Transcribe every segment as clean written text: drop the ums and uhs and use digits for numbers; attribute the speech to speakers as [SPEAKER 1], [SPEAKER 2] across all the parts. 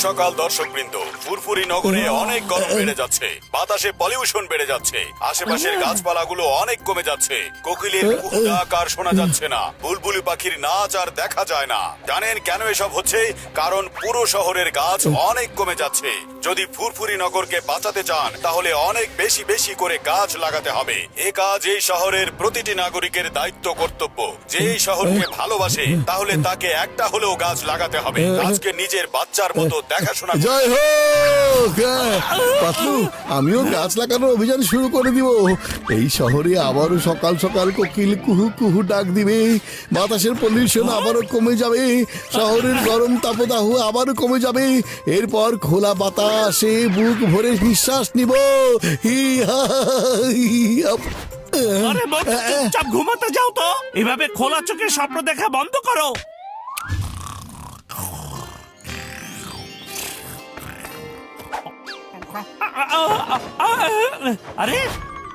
[SPEAKER 1] সকাল দর্শকবৃন্দ, ফুরফুরি নগরে অনেক গরম বেড়ে যাচ্ছে, বাতাসে পলিউশন বেড়ে যাচ্ছে, আশেপাশের গাছপালাগুলো অনেক কমে যাচ্ছে, কোকিলের কুহু ডাক আর শোনা যাচ্ছে না, বুলবুলি পাখির নাচ আর দেখা যায় না। জানেন কেন এসব হচ্ছে? কারণ পুরো শহরের গাছ অনেক কমে যাচ্ছে। যদি ফুরফুরি নগরকে বাঁচাতে চান তাহলে অনেক বেশি বেশি করে গাছ লাগাতে হবে। এ কাজ এই শহরের প্রতিটি নাগরিকের দায়িত্ব কর্তব্য। যে এই শহরকে ভালোবাসে তাহলে তাকে একটা হলেও গাছ লাগাতে হবে। গাছকে নিজের বাচ্চার মতো দেখাশোনা।
[SPEAKER 2] জয় হোক পাতলু, আমিও গাছ লাগানোর অভিযান শুরু করে দিব। এই শহরে আবারও সকাল সকাল কোকিল কুহু কুহু ডাক দিবে, বাতাসের পলিউশন আবারও কমে যাবে, শহরের গরম তাপদাহ আবারও কমে যাবে। এরপর খোলা বাতাসে বুক ভরে নিঃশ্বাস নিব। হি হা হি হা।
[SPEAKER 3] আরে বন্ধু, চুপচাপ ঘুমাতে যাও তো। এভাবে খোলা চোখে স্বপ্ন দেখা বন্ধ করো। আরে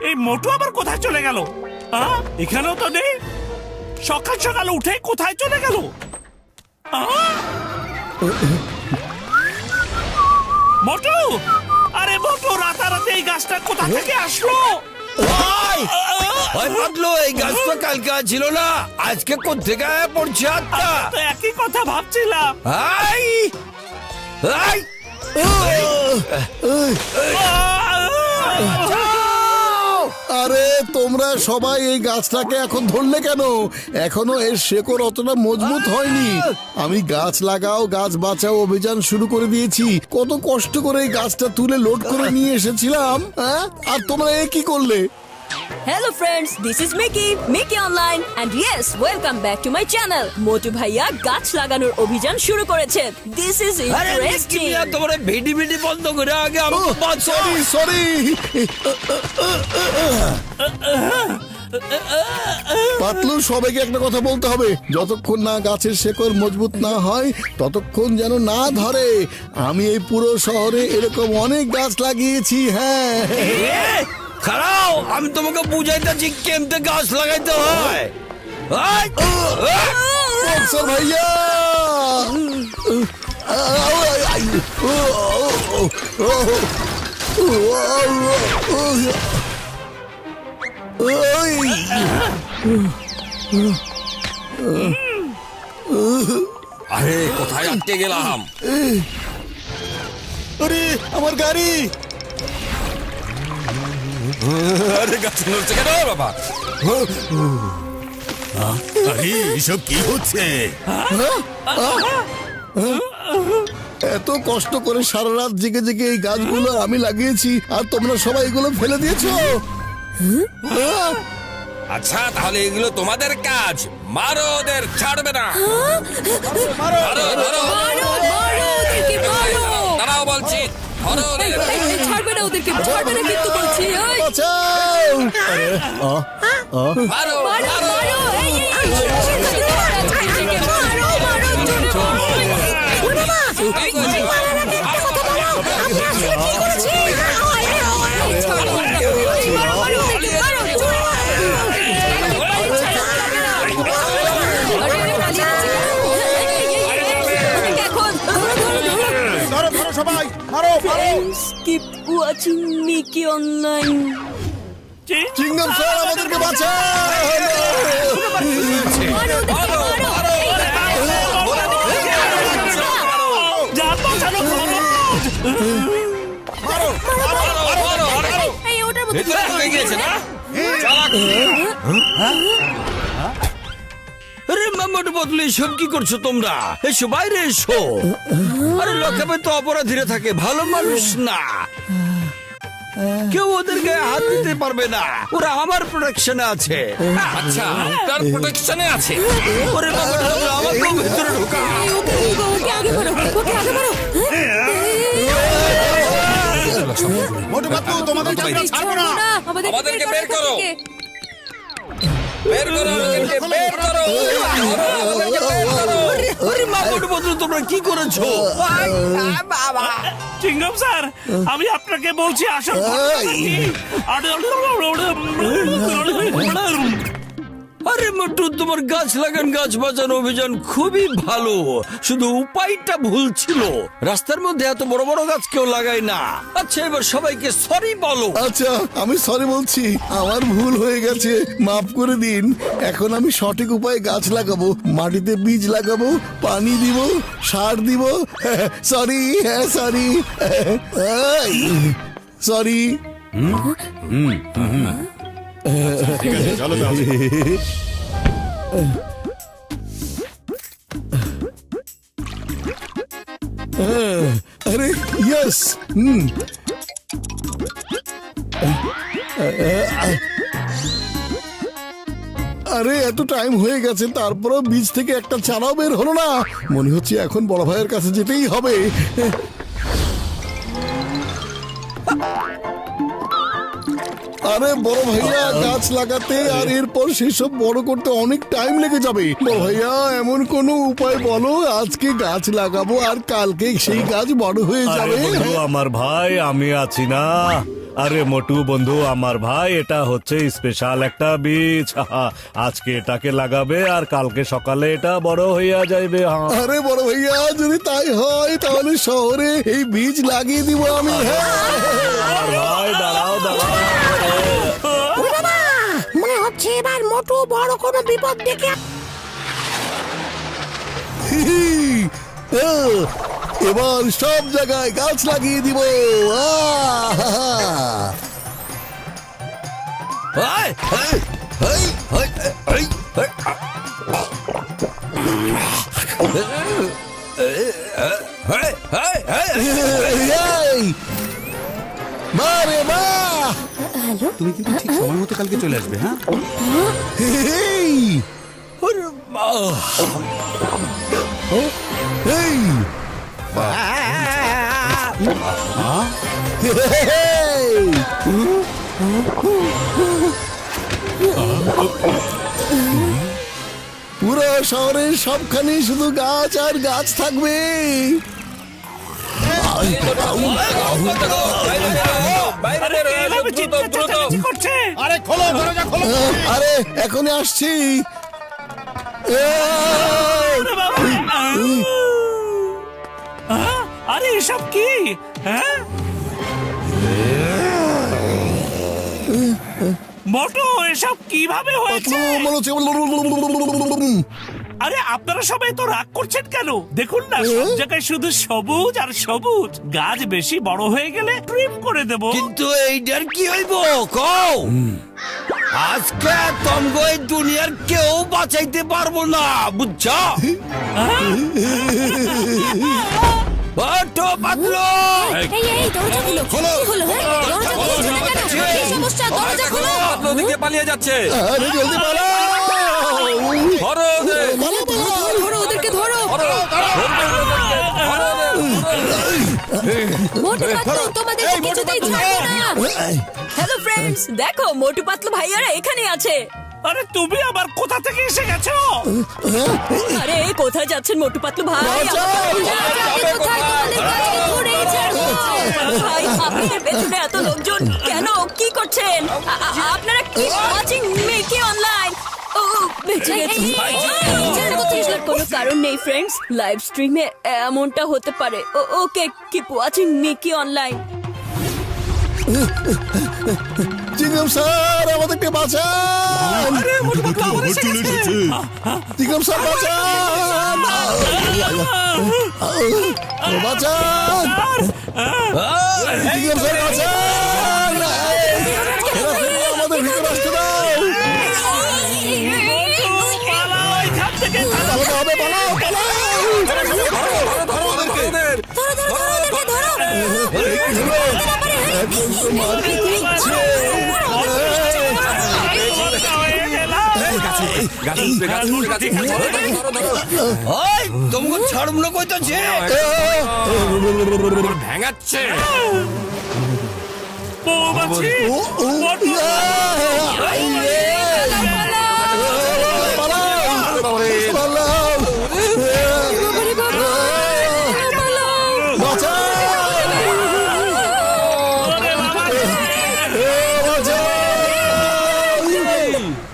[SPEAKER 3] এই মোটু আবার কোথায় চলে গেল? এখানেও তো নেই। সকাল সকাল উঠে কোথায় চলে গেল? মোটু, আরে মোটু, রাতারাতি এই গাছটা কোথা থেকে আসলো?
[SPEAKER 4] এই গাছ তো কালকে ছিল না, আজকে কোথেকে পড়ছে?
[SPEAKER 3] তো একই কথা ভাবছিলাম।
[SPEAKER 2] আরে তোমরা সবাই এই গাছটাকে এখন ধরলে কেন? এখনো এর শেকড় অতটা মজবুত হয়নি। আমি গাছ লাগাও গাছ বাঁচাও অভিযান শুরু করে দিয়েছি। কত কষ্ট করে এই গাছটা তুলে লোড করে নিয়ে এসেছিলাম, আর তোমরা এ কি করলে?
[SPEAKER 5] Hello friends, this is Mickey Online and yes, welcome back to my channel. মোটু ভাইয়া গাছ লাগানোর অভিযান শুরু করেছেন। This is interesting.
[SPEAKER 4] তোমরা ভিডি বন্ধ করে আগে
[SPEAKER 2] সরি পাতলু, সবাইকে একটা কথা বলতে হবে, যতক্ষণ না গাছের শেকড় মজবুত না হয় ততক্ষণ যেন না ধরে। আমি এই পুরো শহরে এরকম অনেক গাছ লাগিয়েছি। হ্যাঁ,
[SPEAKER 4] খারাও, আমি তোমাকে বুঝাইতেছি কেমতে গাছ লাগাইতে হয়।
[SPEAKER 2] ভাইয়া
[SPEAKER 4] আরে কোথায় আটকে গেলাম?
[SPEAKER 2] আরে আমার গাড়ি!
[SPEAKER 4] আরে গাছ নড়ছে কেন বাবা?
[SPEAKER 1] আরে এসব কি হচ্ছে?
[SPEAKER 2] এত কষ্ট করে সারা রাত জেগে জেগে এই গাছগুলো আমি লাগিয়েছি, আর তোমরা সবাই এগুলো ফেলে দিয়েছো।
[SPEAKER 4] আচ্ছা, তাহলে এগুলো তোমাদের কাজ। মারো ওদের, ছাড়বে না। দাঁড়াও বলছি,
[SPEAKER 5] ছাড়বে না ওদেরকে, ছাড়বে না কিন্তু বলছি।
[SPEAKER 2] বাঁচাও!
[SPEAKER 4] মারো
[SPEAKER 2] সবাই মারো!
[SPEAKER 5] Keep watching Mickey Online.
[SPEAKER 2] চিংগাম স্যার, আমাদেরকে
[SPEAKER 4] এসব কি করছো তোমরা? এসো বাইরে এসো। আরে লকআপে তো অপরাধীরা থাকে, ভালো মানুষ না। কেউ ওদের গায়ে হাত দিতে পারবে না, ওরা আমার প্রোটেকশনে আছে। আচ্ছা, তার প্রোটেকশনে আছে। ওরে বাবা, আমাকে ভিতরে ঢোকা।
[SPEAKER 1] মোটু বাপু, তোমাদের ছাড়বো না।
[SPEAKER 4] আমাদেরকে বের করো, বের করো, আমাদেরকে বের করো। আরে মামুর বদলে তোমরা কি করেছো?
[SPEAKER 3] চিংগাম স্যার, আমি আপনাকে বলছি আসল।
[SPEAKER 4] আরে মোটু, তোমার গাছ বাঁচানো অভিযান খুবই ভালো, শুধু উপায়টা ভুল ছিল। রাস্তার মধ্যে এত বড় বড় গাছ কেউ লাগায় না। আচ্ছা, এবার সবাইকে সরি বলো।
[SPEAKER 2] আচ্ছা, আমি সরি বলছি, আমার ভুল হয়ে গেছে, মাফ করে দিন। এখন আমি সঠিক উপায়ে গাছ লাগাবো, মাটিতে বীজ লাগাবো, পানি দিব, সার দিব। সরি, হ্যাঁ সরি, সরি।
[SPEAKER 1] ঠিক আছে, চলো তাহলে।
[SPEAKER 2] আরে ইয়েস, আরে এত টাইম হয়ে গেছে, তারপরেও বীজ থেকে একটা চারাও বের হলো না। মনে হচ্ছে এখন বড় ভাইয়ের কাছে যেতেই হবে। আরে বড় ভাইয়া, গাছ লাগাতে আর এরপর সেসব বড় করতে অনেক টাইম লেগে যাবে। বড় ভাইয়া, এমন কোনো উপায় বলো, আজকে গাছ লাগাবো আর কালকে সেই গাছ বড় হয়ে
[SPEAKER 6] আরে
[SPEAKER 2] যাবে।
[SPEAKER 6] বন্ধু আমার ভাই, আমি আছি না। আরে মোটু বন্ধু আমার ভাই, এটা হচ্ছে স্পেশাল একটা বীজ। আজকে এটাকে লাগাবে আর কালকে সকালে এটা বড় হইয়া যাইবে।
[SPEAKER 2] আরে বড় ভাইয়া, যদি তাই হয় তাহলে শহরে এই বীজ লাগিয়ে দিব আমি।
[SPEAKER 6] আমার ভাই দাঁড়াও দাঁড়াও।
[SPEAKER 7] মনে হচ্ছে এবার মোটু বড় কোনো বিপদ দেখে
[SPEAKER 2] এবার সব জায়গায় গাছ লাগিয়ে দিব। বারে বা,
[SPEAKER 8] তুমি কিন্তু ঠিক সময় মতো কালকে চলে আসবে, হ্যাঁ?
[SPEAKER 2] পুরো শহরের সবখানে শুধু গাছ আর গাছ থাকবে।
[SPEAKER 3] এভাবে চিৎকার চেঁচামেচি করছে।
[SPEAKER 1] আরে খোলো দরজা, খোলো।
[SPEAKER 2] আরে এখনই আসছি।
[SPEAKER 3] আরে বাবা! আরে এসব কি? হ্যাঁ, মোটু এসব কিভাবে হয়েছে? আরে আপনারা সবাই তো রাগ করছেন কেন? দেখুন না, সব জায়গায় শুধু সবুজ আর সবুজ। গাছ বেশি বড় হয়ে গেলে ট্রিম করে দেব।
[SPEAKER 4] কিন্তু এইটার কি হইব কও? আজকে তমগো এই দুনিয়ার কেউ বাঁচাইতে পারবো না, বুঝছো? পাতলো
[SPEAKER 7] এই দরজা খুলো। কি হলো? দরজা খুলছো না কেন? কি সমস্যা? দরজা খুলো।
[SPEAKER 4] ওদিকে পালিয়ে যাচ্ছে।
[SPEAKER 2] আরে জলদি পালাও।
[SPEAKER 4] ধরো ওদের।
[SPEAKER 7] ধরো ওদেরকে, ধরো। মোটু পাতলু তোমাদের কিছুতেই ছাড়বো না।
[SPEAKER 5] হ্যালো ফ্রেন্ডস, দেখো মোটু পাতলু ভাইয়ারা এখানে আছে।
[SPEAKER 3] আরে তুমি আবার কোথা থেকে এসে গেছো?
[SPEAKER 5] আরে কোথায় যাচ্ছেন মোটু পাতলু ভাই?
[SPEAKER 7] যাবে কোথায়? তোমাদের গাছকে ধরেই ছাড়বো।
[SPEAKER 5] ভাই, আপনাদের পেছনে এত লোকজন কেন? কি করছেন আপনারা? কি ওয়াচিং মিকি অনলাইন? ও বেঁচে গেছি। কোনো কারণ নেই ফ্রেন্ডস, লাইভ স্ট্রিমে এমনটা হতে পারে। Okay, keep watching Mickey online.
[SPEAKER 2] চিংগাম স্যার, আমাদেরকে বাঁচান। চিংগাম স্যার বাঁচান, বাঁচান। চিংগাম স্যার বাঁচান, আমাদের ভিতরে আসতে দাও।
[SPEAKER 3] পালাও এখান থেকে।
[SPEAKER 2] পালাতে হবে, পালাও পালাও। এখন তো মার খেতে হচ্ছে।
[SPEAKER 4] ওই তোমগো ছাড়ব না কইতাছে। ভেঙাচ্ছে।
[SPEAKER 3] বৌমাছি,
[SPEAKER 2] ও ও ইয়া,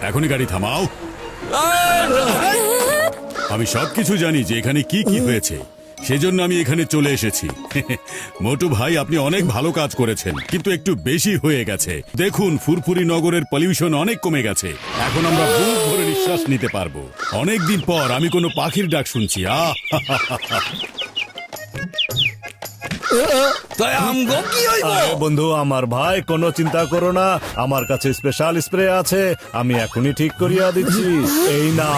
[SPEAKER 1] এখনই গাড়ি থামাও। আমি সবকিছু জানি যে এখানে কি কি হয়েছে, সেজন্য আমি এখানে চলে এসেছি। মোটু ভাই, আপনি অনেক ভালো কাজ করেছেন, কিন্তু একটু বেশি হয়ে গেছে। দেখুন, ফুরফুরি নগরের পলিউশন অনেক কমে গেছে। এখন আমরা বুক ভরে নিঃশ্বাস নিতে পারবো। অনেকদিন পর আমি কোনো পাখির ডাক শুনছি।
[SPEAKER 4] তাই আমগো কি হইব?
[SPEAKER 6] আরে বন্ধু আমার ভাই, কোনো চিন্তা করো না, আমার কাছে স্পেশাল স্প্রে আছে, আমি এখনই ঠিক করিয়া দিচ্ছি। এই না।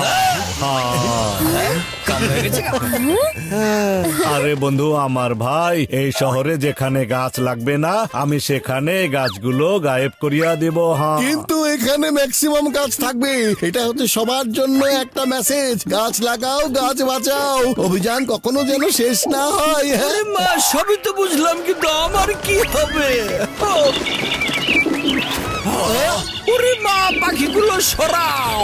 [SPEAKER 6] আরে বন্ধু আমার ভাই, এই শহরে যেখানে গাছ লাগবে না আমি সেখানে গাছগুলো গায়েব করিয়া দেব। হ্যাঁ,
[SPEAKER 2] কিন্তু এখানে ম্যাক্সিমাম গাছ থাকবে। এটা হচ্ছে সবার জন্য একটা মেসেজ, গাছ লাগাও, গাছ বাঁচাও। অভিযান কখনো যেন শেষ না হয়। হ্যাঁ,
[SPEAKER 4] আরে মা, সবই তো বুঝলাম, কিন্তু আমার কি হবে? ওরে মা, পাখিগুলো সরাও।